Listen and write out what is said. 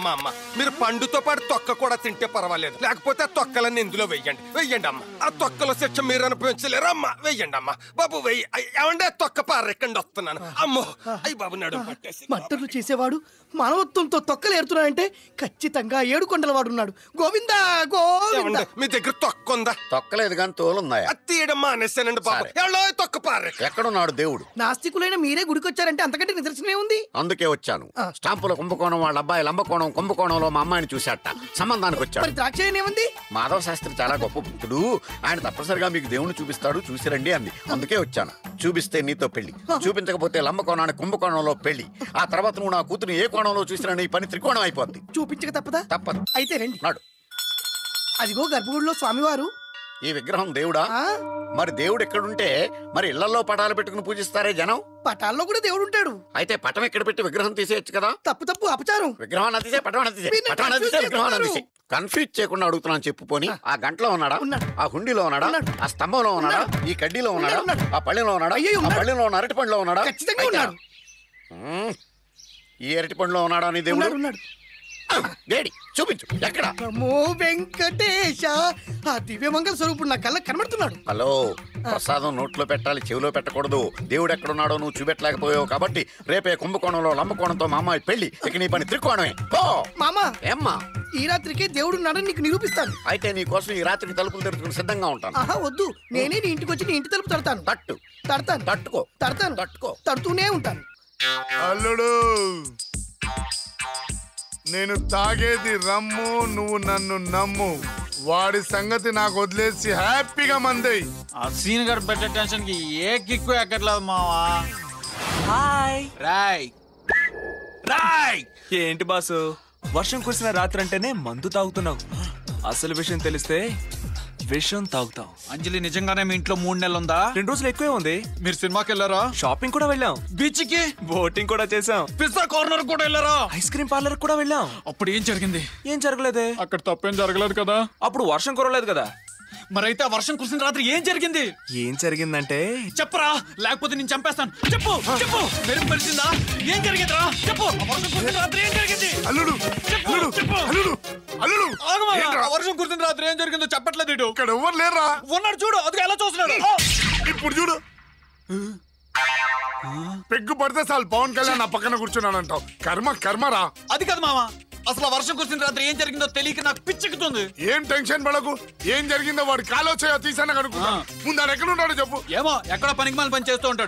అమ్మా అమ్మ, మీరు పండుతో పాటు తొక్క కూడా తింటే పర్వాలేదు, లేకపోతే ఆ తొక్కలన్నీ ఇందులో వెయ్యండి అమ్మా. ఆ తొక్కలో శిక్ష మీరు అనుభవించలేరు అమ్మా. వెయ్యండి అమ్మా బాబు, వెయ్యి. ఏమంటే తొక్క పారెక్కండి వస్తున్నాను. అమ్మో అయ్యి బాబు, నడుము పట్టేసి. మట్టర్లు చేసేవాడు మానవత్వంతో తొక్కలు ఏరుతున్నాడంటే ఖచ్చితంగా 7 కొండల వాడు ఉన్నాడు. గోవిందా గోవిందా. మీ దగ్గర తొక్క ఉందా? తొక్కలేదు కానీ తోలున్నాయా? అది తీయడం మానేసానండి బాబు. ఎవడో తొక్క పారె. ఎక్కడున్నాడు దేవుడు? నాస్తికులైన మీరే గుడికొచ్చారంటే అంతకంటే నిదర్శనమే ఉంది. అందుకే వచ్చాను. స్టాంపుల కుంభకోణం వాళ్ళ అబ్బాయి లంబకోణం కుంభకోణంలో మా అమ్మాయిని చూశాట. సంబంధానికి వచ్చాడు. మరి ద్రాక్షాయణి ఏముంది? మాధవ శాస్త్రి చాలా గొప్ప భక్తుడు, ఆయన తప్పనిసరిగా మీకు దేవుణ్ణి చూపిస్తాడు, చూసిరండి అంది. అందుకే వచ్చాను. చూపిస్తే నీతో పెళ్లి, చూపించకపోతే లంబకోణానికి కుంభకోణంలో పెళ్లి. ఆ తర్వాత నువ్వు నా కూతురు ఏ కోణంలో చూసినా నీ పని త్రికోణం అయిపోద్ది. చూపించక తప్పదా? తప్పదు. అయితే రండి. నాడు అదిగో గర్భగుడిలో స్వామివారు. ఈ విగ్రహం దేవుడా? మరి దేవుడు ఎక్కడుంటే మరి ఇళ్లలో పటాలు పెట్టుకుని పూజిస్తారే జనం. పటాల్లో కూడా దేవుడు ఉంటాడు. అయితే పటం ఎక్కడ పెట్టి విగ్రహం తీసేయచ్చు కదా? తప్పు అపచారం. విగ్రహం తీసే పటం తీసే పటం తీసే విగ్రహం తీసే. కన్ఫ్యూజ్ చేయకుండా అడుగుతున్నాను, చెప్పుకొని. ఆ గంటలో ఉన్నాడా? ఆ హుండీలో ఉన్నాడా? ఆ స్తంభంలో ఉన్నాడా? ఈ కడ్డీలో ఉన్నాడా? ఆ పళ్ళెలో ఉన్నాడా? ఆ పళ్ళెలో ఉన్న అరటి పండులో ఉన్నాడా? ఖచ్చితంగా ఉన్నాడు. ఈ అరటి పండులో ఉన్నాడా నీ దేవుడు? ఉన్నాడు. డేడి చూపించు, ఎక్కడ? నమో వెంకటేశ. ఆ దివ్యమంగళ స్వరూపుడు నా కళ్ళ కనబడుతున్నాడు. హలో, ప్రసాదం నోట్లో పెట్టాలి, చెవిలో పెట్టకూడదు. దేవుడు ఎక్కడున్నాడో నువ్వు చూపెట్టలేకపోయావు కాబట్టి రేపే కుంభకోణంలో లంబకోణంతో మా అమ్మాయి పెళ్లి. ఇక నీ పని త్రికోణమే. మామా, ఏమ్మా? ఈ రాత్రికి దేవుడు ఉన్నాడని నీకు నిరూపిస్తాను. అయితే నీ కోసం ఈ రాత్రికి తలుపులు తెరుచుకుని సిద్ధంగా ఉంటాను. ఆహా వద్దు, నేనే నీ ఇంటికి వచ్చి నీ ఇంటి తలుపు తడతాను. తడతాను, తడుతూనే ఉంటాను. అల్లుడు, నేను తాగేది రమ్ము, నువ్వు నన్ను నమ్ము. వాడి సంగతి నాకు వదిలేసి హ్యాపీగా మందై. ఆ సీన్ గడ్ పెట్టే టెన్షన్ కి ఏ కిక్కు ఎక్కట్లేదు మావా. రాయ్ ఏంటి బాసు, వర్షం కురిసిన రాత్రి అంటేనే మందు తాగుతున్నావు. అసలు విషయం తెలిస్తే విషయం తాగుతావు. అంజలి నిజంగానే మీ ఇంట్లో 3 నెలలు ఉందా? 2 రోజులు ఎక్కువే ఉంది. మీరు సినిమాకి వెళ్ళారా? షాపింగ్ కూడా వెళ్ళాం. బీచ్ కి బోటింగ్ కూడా చేసాం. పిజ్జా కార్నర్ కూడా వెళ్ళారా? ఐస్ క్రీమ్ పార్లర్ కూడా వెళ్ళాం. అప్పుడు ఏం జరిగింది? ఏం జరగలేదే. అక్కడ తప్పేం జరగలేదు కదా? అప్పుడు వర్షం కురలేదు కదా. మరైతే ఆ వర్షం కురిసిన రాత్రి ఏం జరిగింది? ఏం జరిగిందంటే చెప్పరా, లేకపోతే నేను చంపేస్తాను. చెప్పు చెప్పు. మెరుపు పరిచిందా? ఏం జరిగిందిరా? చెప్పు. ఆ వర్షం కురిసిన రాత్రి ఏం జరిగింది? అల్లుడు, చెప్పు చెప్పు. అల్లుడు, అల్లుడు, ఆ వర్షం కురిసిన రాత్రి ఏం జరిగిందో చెప్పట్లేదు. ఇటు ఇక్కడ ఎవరు లేరా? ఉన్నాడు చూడు, అది ఎలా చూస్తున్నాడు. ఇప్పుడు చూడు, పెగ్గు పడితే చాలు పవన్ కళ్యాణ్ నా పక్కన కూర్చున్నాడు అంటావు. కర్మరా. అది కాదు మామ, అసలు వర్షం కురిసిన రాత్రి ఏం జరిగిందో తెలియక నాకు పిచ్చెక్కుతుంది. ఏం టెన్షన్ పడకు, ఏం జరిగిందో వాడు కాలో చేయో తీసాను కనుక్కున్నా. ముందు ఆడు ఎక్కడ ఉన్నాడో చెప్పు. ఏమో, ఎక్కడ పనికి మాల పని చేస్తూ ఉంటాడు.